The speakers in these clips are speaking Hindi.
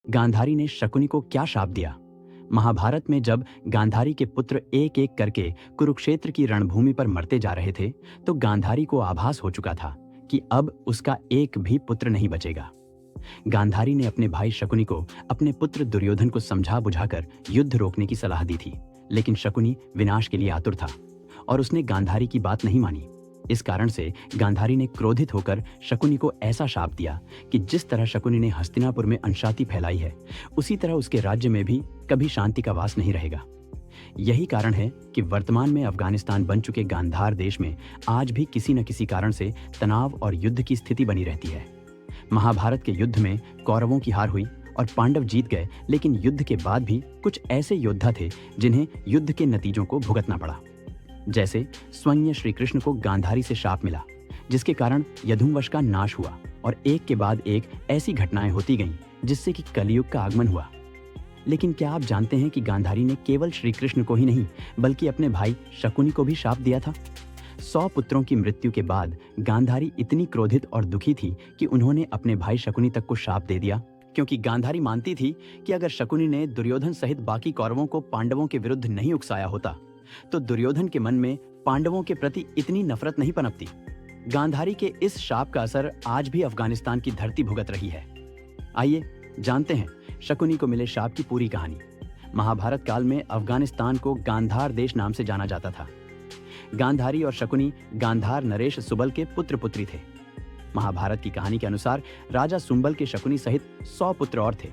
गांधारी ने शकुनी को क्या शाप दिया? महाभारत में जब गांधारी के पुत्र एक एक करके कुरुक्षेत्र की रणभूमि पर मरते जा रहे थे, तो गांधारी को आभास हो चुका था कि अब उसका एक भी पुत्र नहीं बचेगा। गांधारी ने अपने भाई शकुनी को अपने पुत्र दुर्योधन को समझा बुझाकर युद्ध रोकने की सलाह दी थी, लेकिन शकुनी विनाश के लिए आतुर था और उसने गांधारी की बात नहीं मानी। इस कारण से गांधारी ने क्रोधित होकर शकुनी को ऐसा शाप दिया कि जिस तरह शकुनी ने हस्तिनापुर में अशांति फैलाई है, उसी तरह उसके राज्य में भी कभी शांति का वास नहीं रहेगा। यही कारण है कि वर्तमान में अफगानिस्तान बन चुके गांधार देश में आज भी किसी न किसी कारण से तनाव और युद्ध की स्थिति बनी रहती है। महाभारत के युद्ध में कौरवों की हार हुई और पांडव जीत गए, लेकिन युद्ध के बाद भी कुछ ऐसे योद्धा थे जिन्हें युद्ध के नतीजों को भुगतना पड़ा। जैसे स्वयं श्री कृष्ण को गांधारी से शाप मिला, जिसके कारण यदुवंश का नाश हुआ और एक के बाद एक ऐसी घटनाएं होती गईं जिससे कि कलयुग का आगमन हुआ। लेकिन क्या आप जानते हैं कि गांधारी ने केवल श्री कृष्ण को ही नहीं बल्कि अपने भाई शकुनी को भी शाप दिया था? 100 पुत्रों की मृत्यु के बाद गांधारी इतनी क्रोधित और दुखी थी कि उन्होंने अपने भाई शकुनी तक को शाप दे दिया, क्योंकि गांधारी मानती थी कि अगर शकुनी ने दुर्योधन सहित बाकी कौरवों को पांडवों के विरुद्ध नहीं उकसाया होता तो दुर्योधन के मन में पांडवों के प्रति इतनी नफरत नहीं पनपती। गांधारी के इस शाप का असर आज भी अफगानिस्तान की धरती भुगत रही है। आइए जानते हैं शकुनी को मिले शाप की पूरी कहानी। महाभारत काल में अफगानिस्तान को गांधार देश नाम से जाना जाता था। गांधारी और शकुनी गांधार नरेश सुबल के पुत्र पुत्री थे। महाभारत की कहानी के अनुसार राजा सुंबल के शकुनी सहित 100 पुत्र और थे।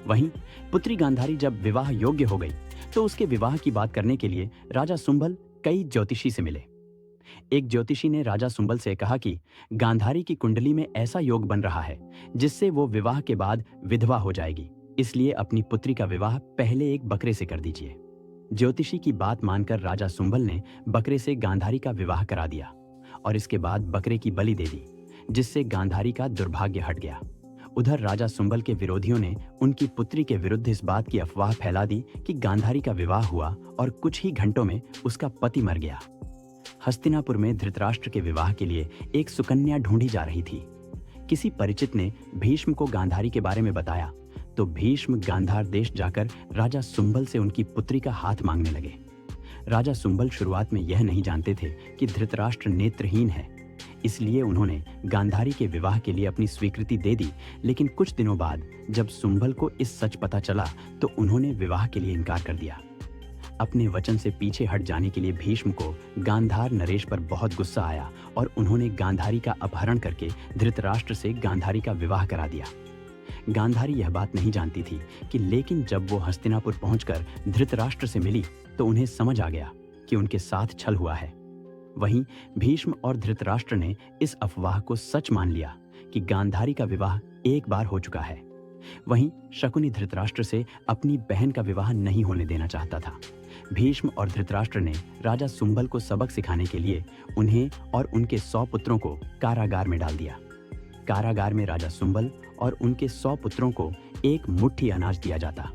वहीं पुत्री गांधारी जब विवाह योग्य हो गई तो उसके विवाह की बात करने के लिए राजा सुंबल कई ज्योतिषी से मिले। एक ज्योतिषी ने राजा सुंबल से कहा कि गांधारी की कुंडली में ऐसा योग बन रहा है जिससे वो विवाह के बाद विधवा हो जाएगी, इसलिए अपनी पुत्री का विवाह पहले एक बकरे से कर दीजिए। ज्योतिषी की बात मानकर राजा सुंबल ने बकरे से गांधारी का विवाह करा दिया और इसके बाद बकरे की बलि दे दी, जिससे गांधारी का दुर्भाग्य हट गया। उधर राजा सुंबल के विरोधियों ने उनकी पुत्री के विरुद्ध इस बात की अफवाह फैला दी कि गांधारी का विवाह हुआ और कुछ ही घंटों में उसका पति मर गया। हस्तिनापुर में धृतराष्ट्र के विवाह के लिए एक सुकन्या ढूंढी जा रही थी। किसी परिचित ने भीष्म को गांधारी के बारे में बताया तो भीष्म गांधार देश जाकर राजा सुंबल से उनकी पुत्री का हाथ मांगने लगे। राजा सुंबल शुरुआत में यह नहीं जानते थे कि धृतराष्ट्र नेत्रहीन है, इसलिए उन्होंने गांधारी के विवाह के लिए अपनी स्वीकृति दे दी। लेकिन कुछ दिनों बाद जब सुंबल को इस सच पता चला तो उन्होंने विवाह के लिए इनकार कर दिया। अपने वचन से पीछे हट जाने के लिए भीष्म को गांधार नरेश पर बहुत गुस्सा आया और उन्होंने गांधारी का अपहरण करके धृतराष्ट्र से गांधारी का विवाह करा दिया। गांधारी यह बात नहीं जानती थी कि लेकिन जब वो हस्तिनापुर पहुंचकर धृतराष्ट्र से मिली तो उन्हें समझ आ गया कि उनके साथ छल हुआ है। वहीं भीष्म और धृतराष्ट्र ने इस अफवाह को सच मान लिया कि गांधारी का विवाह एक बार हो चुका है। वहीं शकुनी धृतराष्ट्र से अपनी बहन का विवाह नहीं होने देना चाहता था। भीष्म और धृतराष्ट्र ने राजा सुंबल को सबक सिखाने के लिए उन्हें और उनके 100 पुत्रों को कारागार में डाल दिया। कारागार में राजा सुंबल और उनके 100 पुत्रों को एक मुट्ठी अनाज दिया जाता।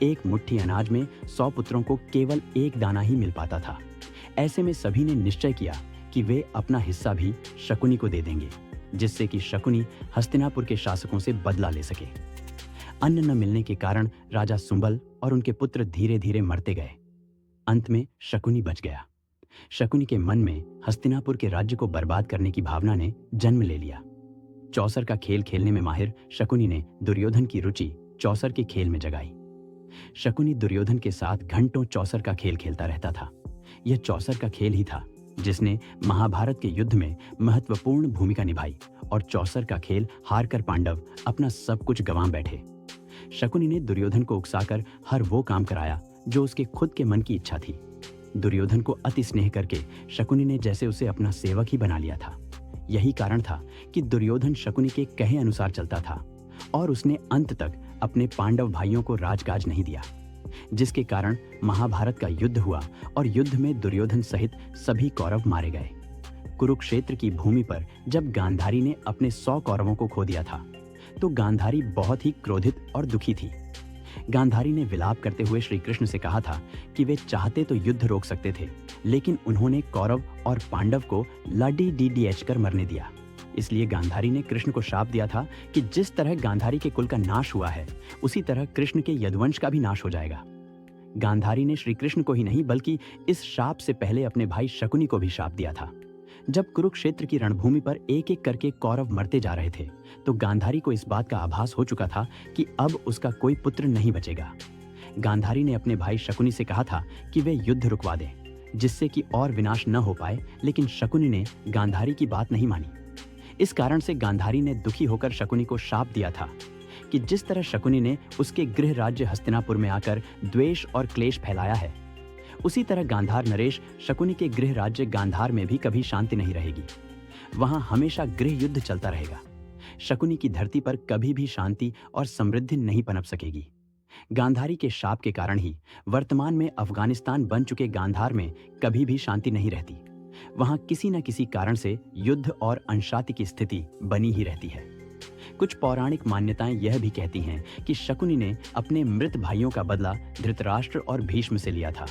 एक मुट्ठी अनाज में 100 पुत्रों को केवल एक दाना ही मिल पाता था। ऐसे में सभी ने निश्चय किया कि वे अपना हिस्सा भी शकुनी को दे देंगे, जिससे कि शकुनी हस्तिनापुर के शासकों से बदला ले सके। अन्न न मिलने के कारण राजा सुंबल और उनके पुत्र धीरे धीरे मरते गए। अंत में शकुनी बच गया। शकुनी के मन में हस्तिनापुर के राज्य को बर्बाद करने की भावना ने जन्म ले लिया। चौसर का खेल खेलने में माहिर शकुनी ने दुर्योधन की रुचि चौसर के खेल में जगाई। शकुनी दुर्योधन के साथ घंटों चौसर का खेल खेलता रहता था। यह चौसर का खेल ही था जिसने महाभारत के युद्ध में महत्वपूर्ण भूमिका निभाई और चौसर का खेल हारकर पांडव अपना सब कुछ गंवा बैठे। शकुनी ने दुर्योधन को उकसाकर हर वो काम कराया जो उसके खुद के मन की इच्छा थी। दुर्योधन को अति स्नेह करके शकुनी ने जैसे उसे अपना सेवक ही बना लिया था। यही कारण था कि दुर्योधन शकुनी के कहे अनुसार चलता था और उसने अंत तक अपने पांडव भाइयों को राजकाज नहीं दिया, जिसके कारण महाभारत का युद्ध हुआ और युद्ध में दुर्योधन सहित सभी कौरव मारे गए। कुरुक्षेत्र की भूमि पर जब गांधारी ने अपने 100 कौरवों को खो दिया था तो गांधारी बहुत ही क्रोधित और दुखी थी। गांधारी ने विलाप करते हुए श्री कृष्ण से कहा था कि वे चाहते तो युद्ध रोक सकते थे, लेकिन उन्होंने कौरव और पांडव को लाडी डी कर मरने दिया। इसलिए गांधारी ने कृष्ण को श्राप दिया था कि जिस तरह गांधारी के कुल का नाश हुआ है, उसी तरह कृष्ण के यदुवंश का भी नाश हो जाएगा। गांधारी ने श्री कृष्ण को ही नहीं बल्कि इस श्राप से पहले अपने भाई शकुनी को भी श्राप दिया था। जब कुरुक्षेत्र की रणभूमि पर एक एक करके कौरव मरते जा रहे थे, तो गांधारी को इस बात का आभास हो चुका था कि अब उसका कोई पुत्र नहीं बचेगा। गांधारी ने अपने भाई शकुनी से कहा था कि वे युद्ध रुकवा दें, जिससे कि और विनाश न हो पाए, लेकिन शकुनी ने गांधारी की बात नहीं मानी। इस कारण से गांधारी ने दुखी होकर शकुनी को श्राप दिया था कि जिस तरह शकुनी ने उसके गृह राज्य हस्तिनापुर में आकर द्वेष और क्लेश फैलाया है, उसी तरह गांधार नरेश शकुनी के गृह राज्य गांधार में भी कभी शांति नहीं रहेगी। वहां हमेशा गृह युद्ध चलता रहेगा। शकुनी की धरती पर कभी भी शांति और समृद्धि नहीं पनप सकेगी। गांधारी के शाप के कारण ही वर्तमान में अफगानिस्तान बन चुके गांधार में कभी भी शांति नहीं रहती। वहां किसी न किसी कारण से युद्ध और अशांति की स्थिति बनी ही रहती है। कुछ पौराणिक मान्यताएं यह भी कहती हैं कि शकुनी ने अपने मृत भाइयों का बदला धृतराष्ट्र और भीष्म से लिया था।